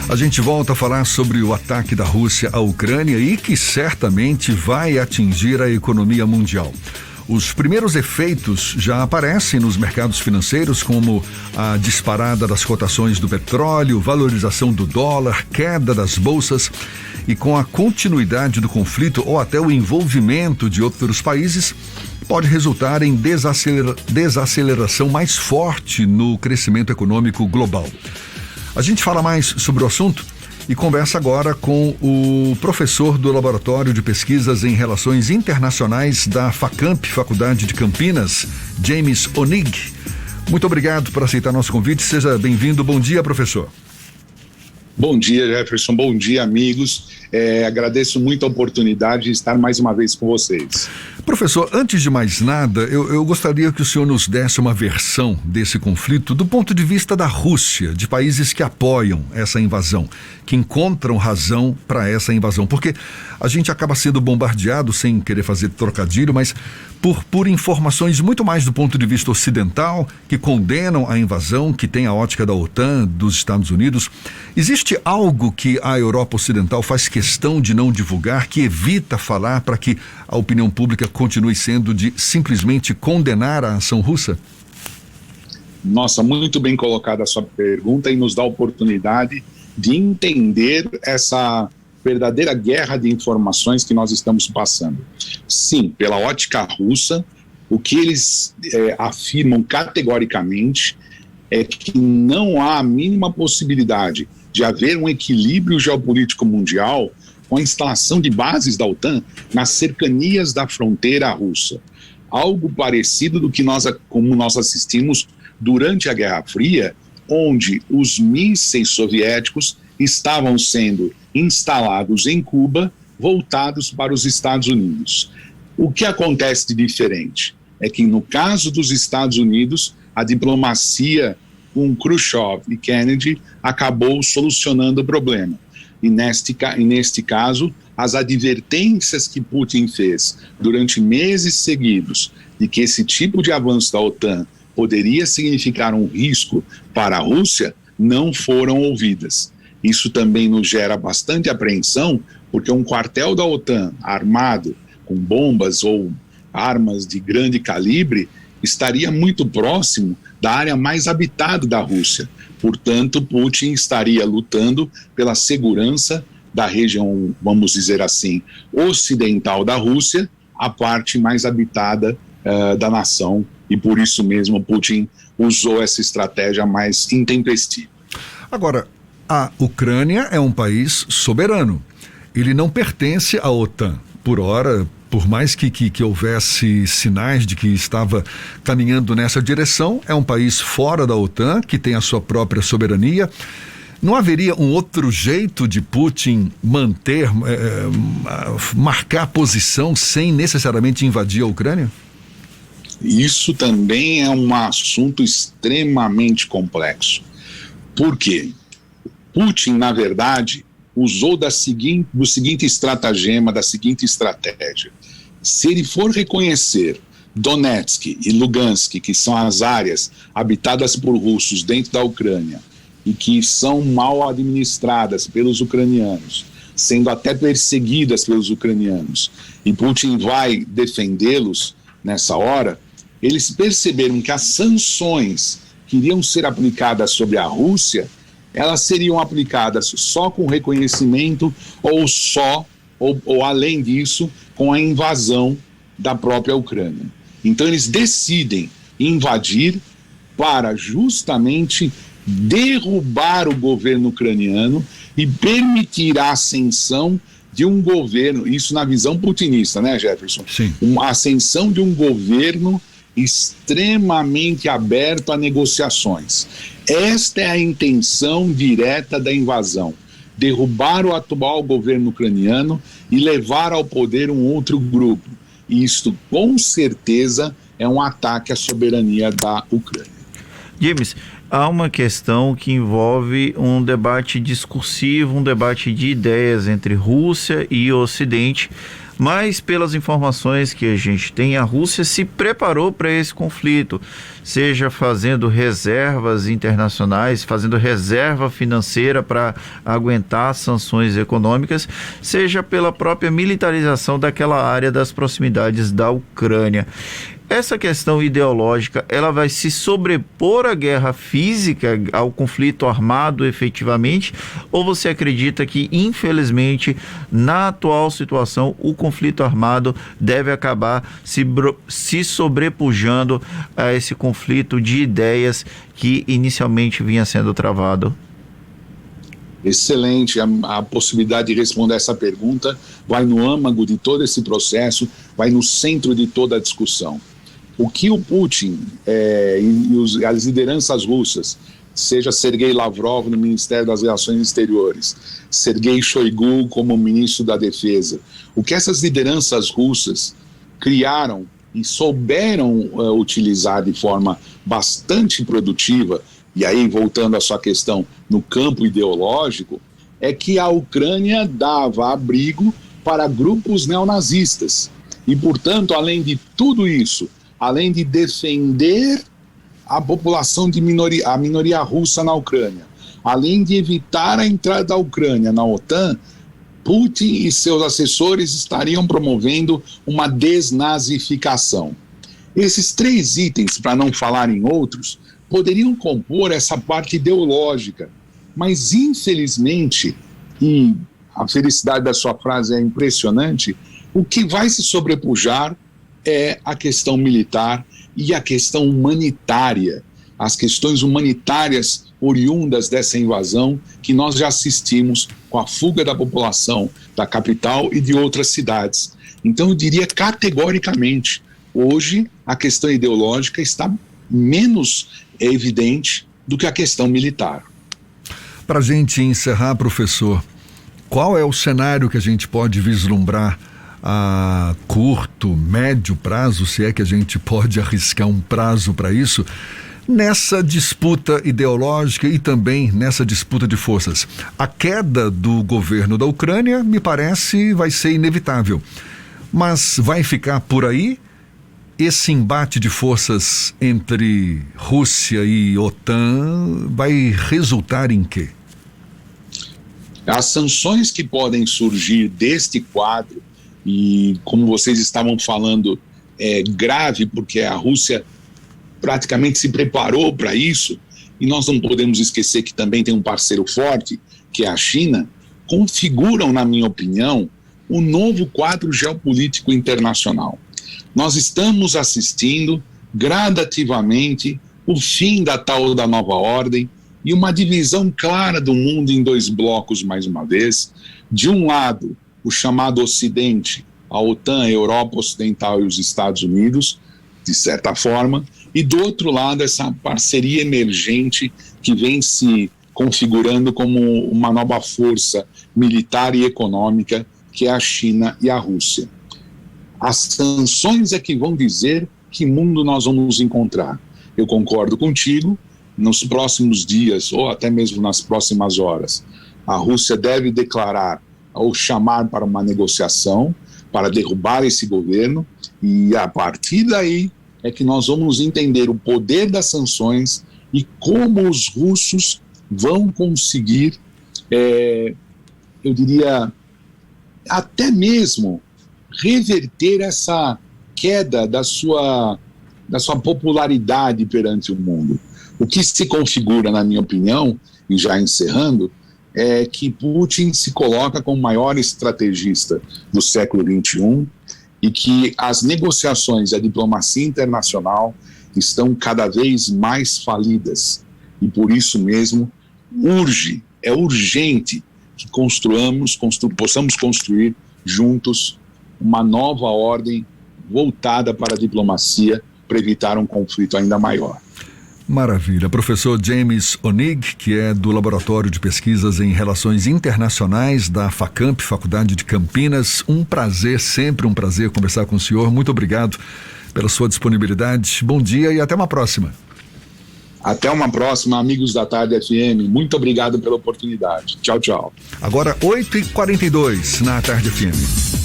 A gente volta a falar sobre o ataque da Rússia à Ucrânia e que certamente vai atingir a economia mundial. Os primeiros efeitos já aparecem nos mercados financeiros, como a disparada das cotações do petróleo, valorização do dólar, queda das bolsas. E com a continuidade do conflito ou até o envolvimento de outros países, pode resultar em desaceleração mais forte no crescimento econômico global. A gente fala mais sobre o assunto e conversa agora com o professor do Laboratório de Pesquisas em Relações Internacionais da FACAMP, Faculdade de Campinas, James Onig. Muito obrigado por aceitar nosso convite. Seja bem-vindo. Bom dia, professor. Bom dia, Jefferson. Bom dia, amigos. Agradeço muito a oportunidade de estar mais uma vez com vocês. Professor, antes de mais nada, eu gostaria que o senhor nos desse uma versão desse conflito do ponto de vista da Rússia, de países que apoiam essa invasão, que encontram razão para essa invasão, porque a gente acaba sendo bombardeado, sem querer fazer trocadilho, mas por informações muito mais do ponto de vista ocidental, que condenam a invasão, que tem a ótica da OTAN, dos Estados Unidos. Existe algo que a Europa Ocidental faz questão de não divulgar, que evita falar para que a opinião pública continue sendo de simplesmente condenar a ação russa? Nossa, muito bem colocada a sua pergunta e nos dá a oportunidade de entender essa verdadeira guerra de informações que nós estamos passando. Sim, pela ótica russa, o que eles afirmam categoricamente é que não há a mínima possibilidade de haver um equilíbrio geopolítico mundial com a instalação de bases da OTAN nas cercanias da fronteira russa. Algo parecido do que como nós assistimos durante a Guerra Fria, onde os mísseis soviéticos estavam sendo instalados em Cuba, voltados para os Estados Unidos. O que acontece de diferente é que, no caso dos Estados Unidos, a diplomacia com Khrushchev e Kennedy acabou solucionando o problema. E neste caso, as advertências que Putin fez durante meses seguidos de que esse tipo de avanço da OTAN poderia significar um risco para a Rússia não foram ouvidas. Isso também nos gera bastante apreensão, porque um quartel da OTAN armado com bombas ou armas de grande calibre estaria muito próximo da área mais habitada da Rússia. Portanto, Putin estaria lutando pela segurança da região, vamos dizer assim, ocidental da Rússia, a parte mais habitada da nação, e por isso mesmo Putin usou essa estratégia mais intempestiva. Agora, a Ucrânia é um país soberano. Ele não pertence à OTAN. Por ora, por mais que houvesse sinais de que estava caminhando nessa direção, é um país fora da OTAN, que tem a sua própria soberania. Não haveria um outro jeito de Putin marcar posição sem necessariamente invadir a Ucrânia? Isso também é um assunto extremamente complexo. Por quê? Putin, na verdade, usou do seguinte estratagema, da seguinte estratégia. Se ele for reconhecer Donetsk e Lugansk, que são as áreas habitadas por russos dentro da Ucrânia e que são mal administradas pelos ucranianos, sendo até perseguidas pelos ucranianos, e Putin vai defendê-los nessa hora, eles perceberam que as sanções que iriam ser aplicadas sobre a Rússia, elas seriam aplicadas só com reconhecimento ou além disso, com a invasão da própria Ucrânia. Então eles decidem invadir para justamente derrubar o governo ucraniano e permitir a ascensão de um governo, isso na visão putinista, né, Jefferson? Sim. Uma ascensão de um governo extremamente aberto a negociações. Esta é a intenção direta da invasão: derrubar o atual governo ucraniano e levar ao poder um outro grupo. E isto, com certeza, é um ataque à soberania da Ucrânia. James, há uma questão que envolve um debate discursivo, um debate de ideias entre Rússia e Ocidente, Mas pelas informações que a gente tem, a Rússia se preparou para esse conflito, seja fazendo reservas internacionais, fazendo reserva financeira para aguentar sanções econômicas, seja pela própria militarização daquela área das proximidades da Ucrânia. Essa questão ideológica, ela vai se sobrepor à guerra física, ao conflito armado efetivamente, ou você acredita que, infelizmente, na atual situação, o conflito armado deve acabar se sobrepujando a esse conflito de ideias que inicialmente vinha sendo travado? Excelente, a possibilidade de responder essa pergunta vai no âmago de todo esse processo, vai no centro de toda a discussão. O que o Putin e as lideranças russas, seja Sergei Lavrov no Ministério das Relações Exteriores, Sergei Shoigu como ministro da Defesa, o que essas lideranças russas criaram e souberam utilizar de forma bastante produtiva, e aí voltando à sua questão no campo ideológico, é que a Ucrânia dava abrigo para grupos neonazistas. E, portanto, além de tudo isso, além de defender a população a minoria russa na Ucrânia, além de evitar a entrada da Ucrânia na OTAN, Putin e seus assessores estariam promovendo uma desnazificação. Esses 3 itens, para não falar em outros, poderiam compor essa parte ideológica, mas infelizmente, e a felicidade da sua frase é impressionante, o que vai se sobrepujar é a questão militar e a questão humanitária, as questões humanitárias oriundas dessa invasão que nós já assistimos com a fuga da população da capital e de outras cidades. Então eu diria categoricamente, hoje a questão ideológica está menos evidente do que a questão militar. Para a gente encerrar, professor, qual é o cenário que a gente pode vislumbrar a curto, médio prazo, se é que a gente pode arriscar um prazo para isso, nessa disputa ideológica e também nessa disputa de forças? A queda do governo da Ucrânia, me parece, vai ser inevitável. Mas vai ficar por aí? Esse embate de forças entre Rússia e OTAN vai resultar em quê? As sanções que podem surgir deste quadro, e como vocês estavam falando, é grave porque a Rússia praticamente se preparou para isso, e nós não podemos esquecer que também tem um parceiro forte, que é a China, configuram, na minha opinião, o novo quadro geopolítico internacional. Nós estamos assistindo gradativamente o fim da tal da nova ordem e uma divisão clara do mundo em 2 blocos, mais uma vez. De um lado, o chamado Ocidente, a OTAN, a Europa Ocidental e os Estados Unidos, de certa forma, e do outro lado essa parceria emergente que vem se configurando como uma nova força militar e econômica, que é a China e a Rússia. As sanções é que vão dizer que mundo nós vamos encontrar. Eu concordo contigo, nos próximos dias, ou até mesmo nas próximas horas, a Rússia deve declarar ou chamar para uma negociação, para derrubar esse governo, e a partir daí é que nós vamos entender o poder das sanções e como os russos vão conseguir, eu diria, até mesmo reverter essa queda da sua popularidade perante o mundo. O que se configura, na minha opinião, e já encerrando, é que Putin se coloca como o maior estrategista do século XXI e que as negociações e a diplomacia internacional estão cada vez mais falidas. E por isso mesmo, é urgente que possamos construir juntos uma nova ordem voltada para a diplomacia para evitar um conflito ainda maior. Maravilha. Professor James Onig, que é do Laboratório de Pesquisas em Relações Internacionais da FACAMP, Faculdade de Campinas. Um prazer, sempre um prazer conversar com o senhor. Muito obrigado pela sua disponibilidade. Bom dia e até uma próxima. Até uma próxima, amigos da Tarde FM. Muito obrigado pela oportunidade. Tchau, tchau. Agora 8h42 na Tarde FM.